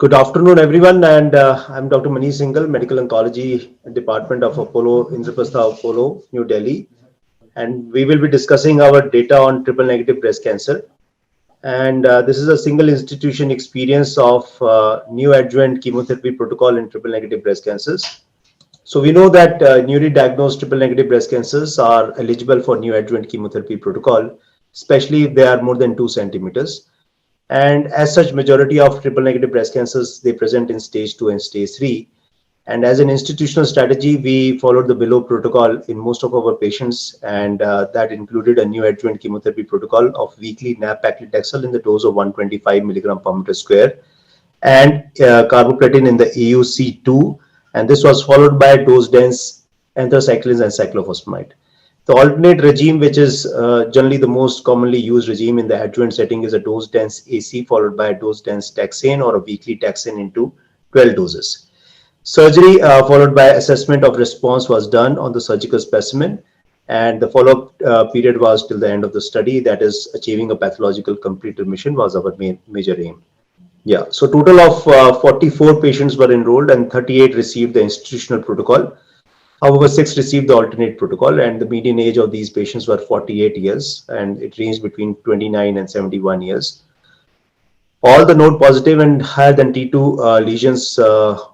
Good afternoon, everyone, and I'm Dr. Manish Singhal, Medical Oncology Department of Apollo, Indraprastha Apollo, New Delhi, and we will be discussing our data on triple-negative breast cancer. And this is a single institution experience of neoadjuvant chemotherapy protocol in triple-negative breast cancers. So we know that newly diagnosed triple-negative breast cancers are eligible for neoadjuvant chemotherapy protocol, especially if they are more than 2 centimeters. And as such, majority of triple negative breast cancers, they present in stage 2 and stage 3. And as an institutional strategy, we followed the below protocol in most of our patients, and that included a neoadjuvant chemotherapy protocol of weekly nab-paclitaxel in the dose of 125 milligram per meter square, and carboplatin in the AUC2, and this was followed by dose-dense anthracyclines and cyclophosphamide. The alternate regime, which is generally the most commonly used regime in the adjuvant setting, is a dose-dense AC followed by a dose-dense taxane or a weekly taxane into 12 doses. Surgery followed by assessment of response was done on the surgical specimen, and the follow-up period was till the end of the study. That is, achieving a pathological complete remission was our major aim. Yeah, so total of 44 patients were enrolled and 38 received the institutional protocol. However, 6 received the alternate protocol, and the median age of these patients were 48 years, and it ranged between 29 and 71 years. All the node positive and higher than T2 lesions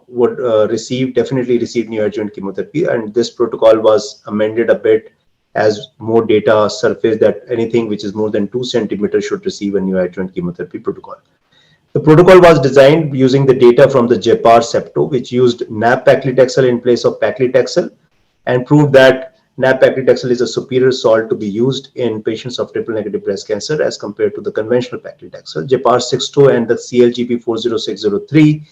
would definitely receive neoadjuvant chemotherapy, and this protocol was amended a bit as more data surfaced that anything which is more than 2 centimeters should receive a neoadjuvant chemotherapy protocol. The protocol was designed using the data from the JEPAR-SEPTO, which used nab-paclitaxel in place of paclitaxel, and proved that nab-paclitaxel is a superior salt to be used in patients of triple-negative breast cancer as compared to the conventional paclitaxel. JEPAR-SEPTO and the CLGP 40603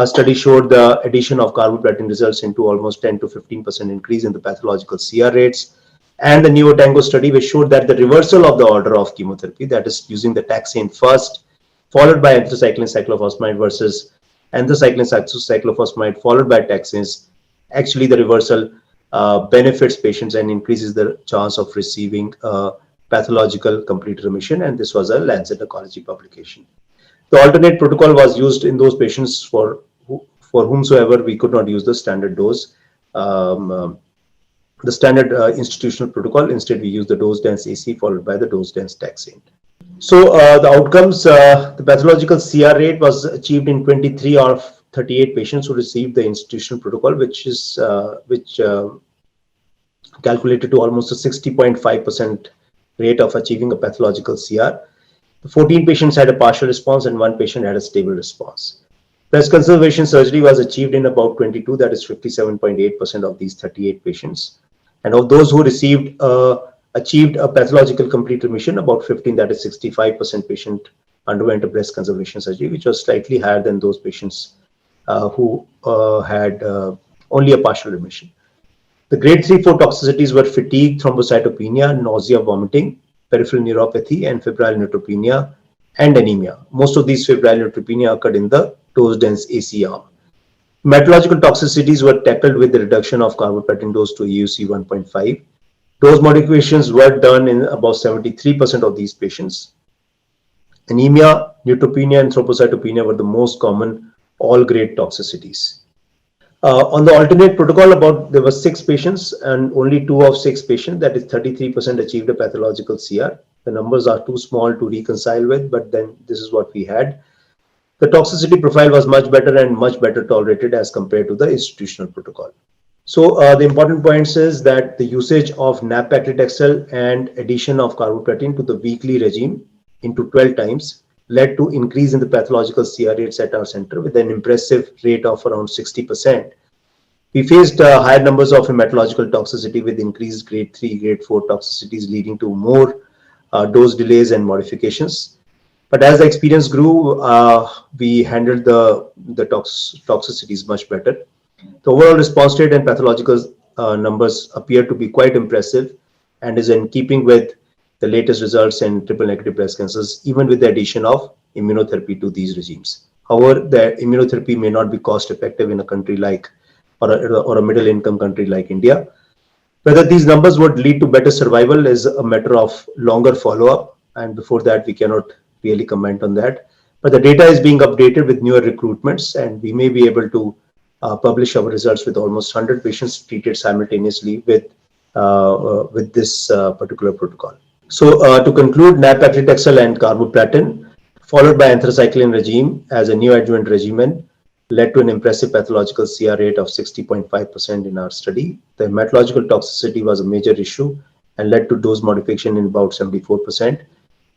study showed the addition of carboplatin results into almost 10 to 15% increase in the pathological CR rates. And the NeoTango study, which showed that the reversal of the order of chemotherapy, that is using the taxane first, followed by anthracycline cyclophosphamide versus anthracycline cyclophosphamide followed by taxanes, actually the reversal benefits patients and increases the chance of receiving pathological complete remission, and this was a Lancet Oncology publication. The alternate protocol was used in those patients for whomsoever we could not use the standard dose, the standard institutional protocol. Instead, we used the dose-dense AC followed by the dose-dense taxane. So the outcomes, the pathological CR rate was achieved in 23 of 38 patients who received the institutional protocol, which calculated to almost a 60.5% rate of achieving a pathological CR. 14 patients had a partial response and 1 patient had a stable response. Breast conservation surgery was achieved in about 22, that is 57.8% of these 38 patients. And of those who achieved a pathological complete remission, about 15, that is 65% patient underwent a breast conservation surgery, which was slightly higher than those patients who had only a partial remission. The grade 3-4 toxicities were fatigue, thrombocytopenia, nausea, vomiting, peripheral neuropathy, and febrile neutropenia and anemia. Most of these febrile neutropenia occurred in the dose-dense AC arm. Hematological toxicities were tackled with the reduction of carboplatin dose to AUC 1.5. Dose modifications were done in about 73% of these patients. Anemia, neutropenia, and thrombocytopenia were the most common all-grade toxicities. On the alternate protocol, there were 6 patients, and only 2 of 6 patients, that is 33%, achieved a pathological CR. The numbers are too small to reconcile with, but then this is what we had. The toxicity profile was much better and much better tolerated as compared to the institutional protocol. So the important points is that the usage of nab-paclitaxel and addition of carboplatin to the weekly regime into 12 times led to increase in the pathological CR rates at our center with an impressive rate of around 60%. We faced higher numbers of hematological toxicity with increased grade 3, grade 4 toxicities leading to more dose delays and modifications. But as the experience grew, we handled the toxicities much better. The overall response rate and pathological numbers appear to be quite impressive and is in keeping with the latest results in triple-negative breast cancers, even with the addition of immunotherapy to these regimes. However, the immunotherapy may not be cost-effective in a country like or a middle-income country like India. Whether these numbers would lead to better survival is a matter of longer follow-up, and before that, we cannot really comment on that. But the data is being updated with newer recruitments, and we may be able to publish our results with almost 100 patients treated simultaneously with this particular protocol. So to conclude, nab-paclitaxel and carboplatin, followed by anthracycline regime as a neoadjuvant regimen, led to an impressive pathological CR rate of 60.5% in our study. The hematological toxicity was a major issue and led to dose modification in about 74%.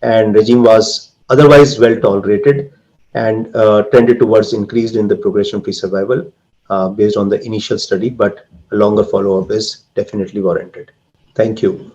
And regime was otherwise well tolerated and tended towards increased in the progression-free survival based on the initial study, but a longer follow-up is definitely warranted. Thank you.